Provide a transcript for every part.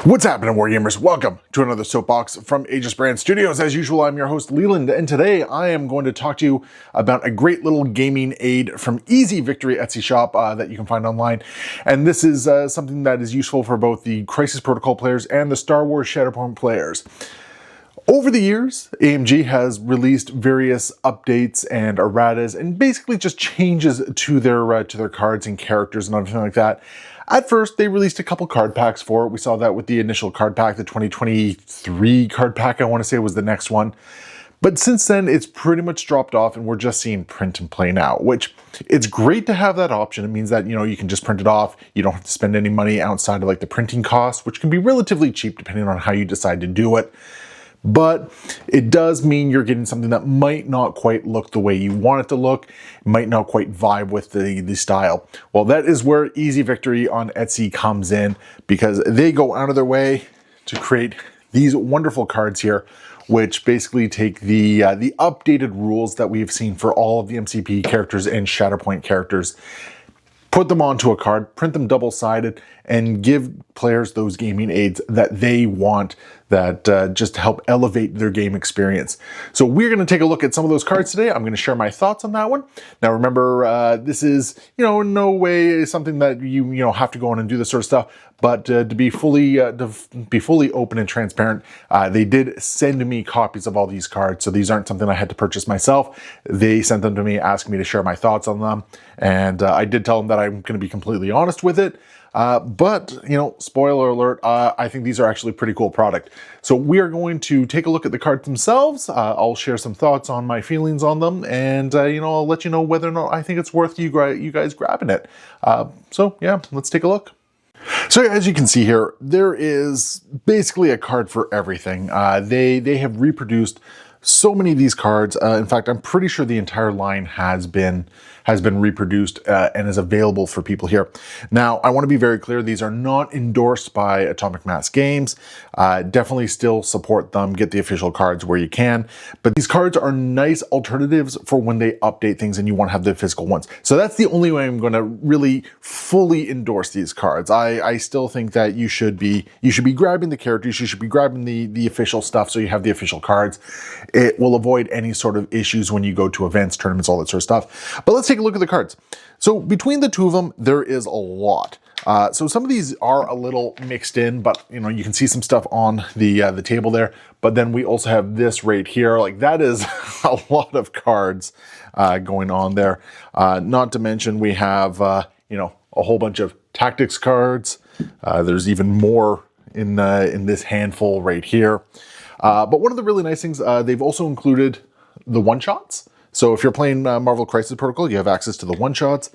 What's happening, Wargamers? Welcome to another soapbox from Aegis Brand Studios. As usual, I'm your host, Leland, and today I am going to talk to you about a great little gaming aid from Eazy Victory Etsy shop that you can find online. And this is something that is useful for both the Crisis Protocol players and the Star Wars Shatterpoint players. Over the years, AMG has released various updates and erratas and basically just changes to their cards and characters and everything like that. At first, they released a couple card packs for it. We saw that with the initial card pack, the 2023 card pack, I want to say was the next one. But since then, it's pretty much dropped off and we're just seeing print and play now, which it's great to have that option. It means that, you can just print it off. You don't have to spend any money outside of like the printing costs, which can be relatively cheap depending on how you decide to do it. But it does mean you're getting something that might not quite look the way you want it to look, might not quite vibe with the style. Well, that is where Eazy Victory on Etsy comes in, because they go out of their way to create these wonderful cards here, which basically take the updated rules that we've seen for all of the MCP characters and Shatterpoint characters, put them onto a card, print them double-sided, and give players those gaming aids that they want that just help elevate their game experience. So we're going to take a look at some of those cards today. I'm going to share my thoughts on that one. Now remember, this is, in no way something that you have to go on and do this sort of stuff, but to be fully open and transparent, they did send me copies of all these cards. So these aren't something I had to purchase myself. They sent them to me, asking me to share my thoughts on them. And I did tell them that I'm going to be completely honest with it. But, spoiler alert, I think these are actually a pretty cool product. So we are going to take a look at the cards themselves. I'll share some thoughts on my feelings on them, and, I'll let you know whether or not I think it's worth you guys grabbing it. So yeah, let's take a look. So as you can see here, there is basically a card for everything. They have reproduced so many of these cards. In fact, I'm pretty sure the entire line has been reproduced and is available for people here. Now, I want to be very clear, these are not endorsed by Atomic Mass Games. Definitely still support them, get the official cards where you can. But these cards are nice alternatives for when they update things and you want to have the physical ones. So that's the only way I'm going to really fully endorse these cards. I still think that you should be grabbing the characters, you should be grabbing the official stuff so you have the official cards. It will avoid any sort of issues when you go to events, tournaments, all that sort of stuff. But let's take a look at the cards. So between the two of them, there is a lot. So some of these are a little mixed in, but you can see some stuff on the table there. But then we also have this right here. Like that is a lot of cards going on there. Not to mention we have a whole bunch of tactics cards. There's even more in this handful right here. But one of the really nice things, they've also included the one-shots. So if you're playing Marvel Crisis Protocol, you have access to the one-shots.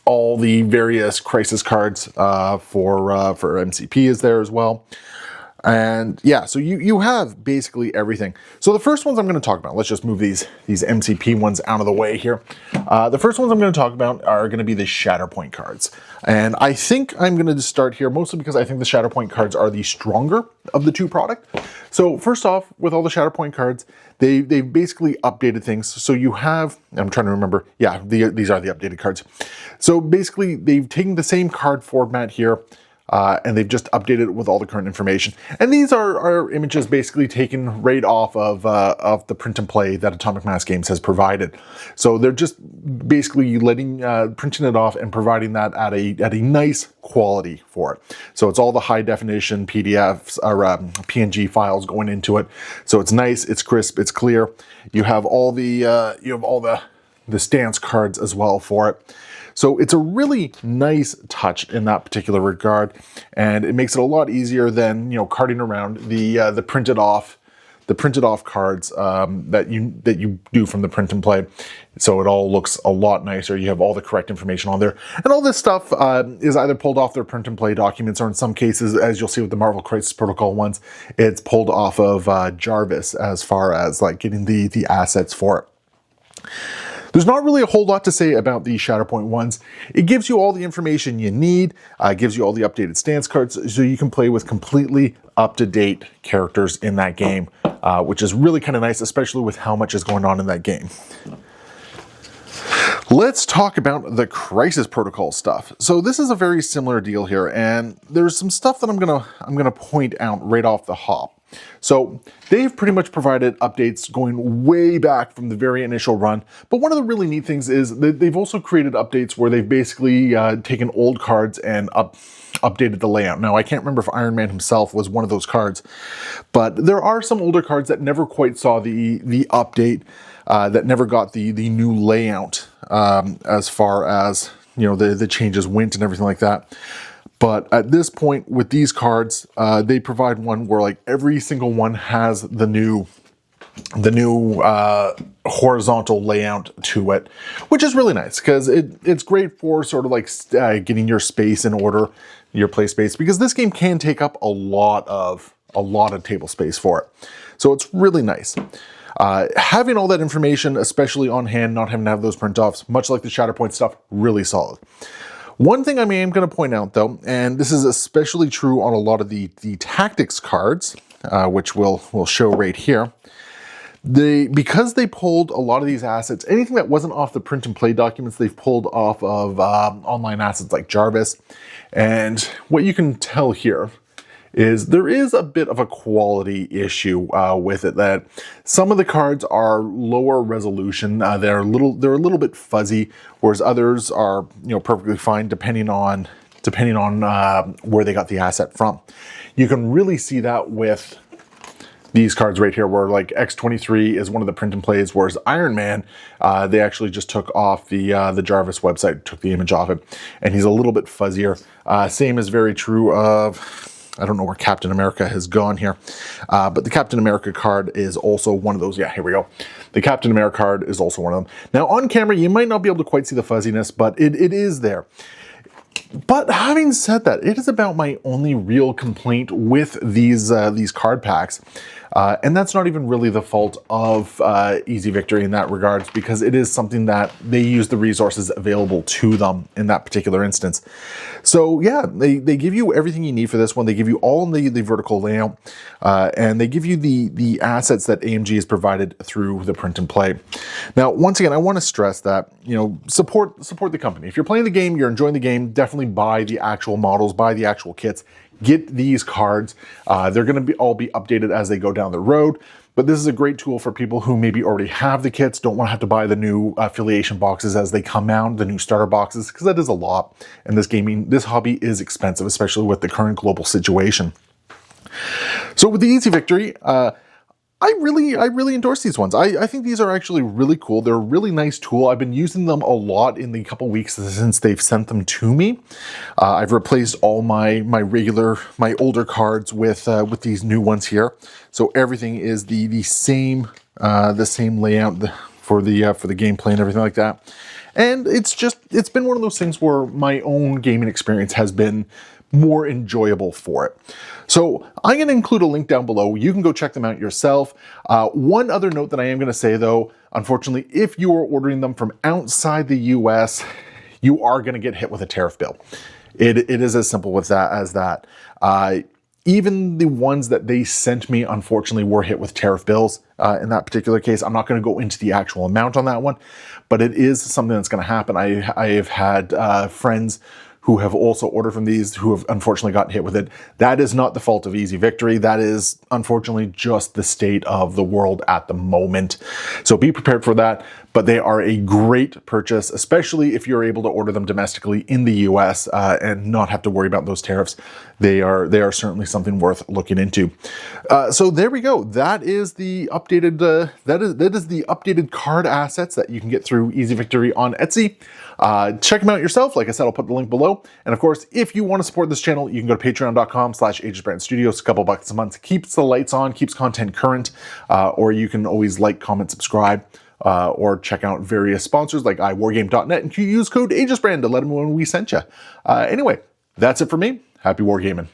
All the various Crisis cards for MCP is there as well. And yeah, so you have basically everything. So the first ones I'm going to talk about, let's just move these MCP ones out of the way here. The first ones I'm going to talk about are going to be the Shatterpoint cards. And I think I'm going to start here mostly because I think the Shatterpoint cards are the stronger of the two products. So first off, with all the Shatterpoint cards, they've basically updated things. So you have, I'm trying to remember, yeah, these are the updated cards. So basically they've taken the same card format here, and they've just updated it with all the current information. And these are images basically taken right off of the print and play that Atomic Mass Games has provided. So they're just basically printing it off and providing that at a nice quality for it. So it's all the high definition PDFs or PNG files going into it. So it's nice, it's crisp, it's clear. You have all the stance cards as well for it. So it's a really nice touch in that particular regard, and it makes it a lot easier than carting around the printed off cards that you do from the print and play. So it all looks a lot nicer. You have all the correct information on there, and all this stuff is either pulled off their print and play documents, or in some cases, as you'll see with the Marvel Crisis Protocol ones, it's pulled off of Jarvis as far as like getting the assets for it. There's not really a whole lot to say about the Shatterpoint ones. It gives you all the information you need, gives you all the updated stance cards, so you can play with completely up-to-date characters in that game, which is really kind of nice, especially with how much is going on in that game. Let's talk about the Crisis Protocol stuff. So this is a very similar deal here, and there's some stuff that I'm gonna point out right off the hop. So they've pretty much provided updates going way back from the very initial run, but one of the really neat things is that they've also created updates where they've basically taken old cards and updated the layout. Now, I can't remember if Iron Man himself was one of those cards, but there are some older cards that never quite saw the update, that never got the new layout, as far as, you know, the changes went and everything like that. But at this point with these cards, they provide one where like every single one has the new horizontal layout to it, which is really nice because it's great for sort of like getting your space in order, your play space, because this game can take up a lot of table space for it. So it's really nice. Having all that information, especially on hand, not having to have those print offs, much like the Shatterpoint stuff, really solid. One thing I am going to point out though, and this is especially true on a lot of the tactics cards, which we'll show right here. Because they pulled a lot of these assets, anything that wasn't off the print and play documents, they've pulled off of online assets like Jarvis. And what you can tell here is there is a bit of a quality issue with it, that some of the cards are lower resolution. They're a little bit fuzzy, whereas others are, you know, perfectly fine depending on where they got the asset from. You can really see that with these cards right here, where like X-23 is one of the print and plays, whereas Iron Man, they actually just took off the Jarvis website, took the image off it, and he's a little bit fuzzier. Same is very true of, I don't know where Captain America has gone here, but the Captain America card is also one of those. Yeah, here we go. The Captain America card is also one of them. Now on camera, you might not be able to quite see the fuzziness, but it is there. But having said that, it is about my only real complaint with these card packs. And that's not even really the fault of Eazy Victory in that regards, because it is something that they use the resources available to them in that particular instance. So yeah, they give you everything you need for this one. They give you all the vertical layout, and they give you the assets that AMG has provided through the print and play. Now, once again, I want to stress that, you know, support the company. If you're playing the game, you're enjoying the game, definitely buy the actual models, buy the actual kits. Get these cards. They're going to all be updated as they go down the road, but this is a great tool for people who maybe already have the kits, don't want to have to buy the new affiliation boxes as they come out, the new starter boxes, because that is a lot. And this hobby is expensive, especially with the current global situation. So with the Eazy Victory, I really endorse these ones. I think these are actually really cool. They're a really nice tool. I've been using them a lot in the couple weeks since they've sent them to me. I've replaced all my older cards with these new ones here. So everything is the same layout for the gameplay and everything like that. And it's been one of those things where my own gaming experience has been more enjoyable for it. So I'm going to include a link down below. You can go check them out yourself. One other note that I am going to say though, unfortunately, if you are ordering them from outside the US, you are going to get hit with a tariff bill. It is as simple with that as that. Even the ones that they sent me, unfortunately, were hit with tariff bills. In that particular case, I'm not going to go into the actual amount on that one, but it is something that's going to happen. I have had friends who have also ordered from these who have unfortunately gotten hit with it. That is not the fault of Eazy Victory. That is unfortunately just the state of the world at the moment. So be prepared for that, but they are a great purchase, especially if you're able to order them domestically in the US and not have to worry about those tariffs. They are certainly something worth looking into. So there we go. That is the updated that is the updated card assets that you can get through Eazy Victory on Etsy. Check them out yourself. Like I said, I'll put the link below. And of course, if you want to support this channel, you can go to patreon.com/AegisBrandStudios. A couple bucks a month keeps the lights on, keeps content current, or you can always like, comment, subscribe, or check out various sponsors like iWargame.net and use code AegisBrand to let them know when we sent you. Anyway, that's it for me. Happy wargaming.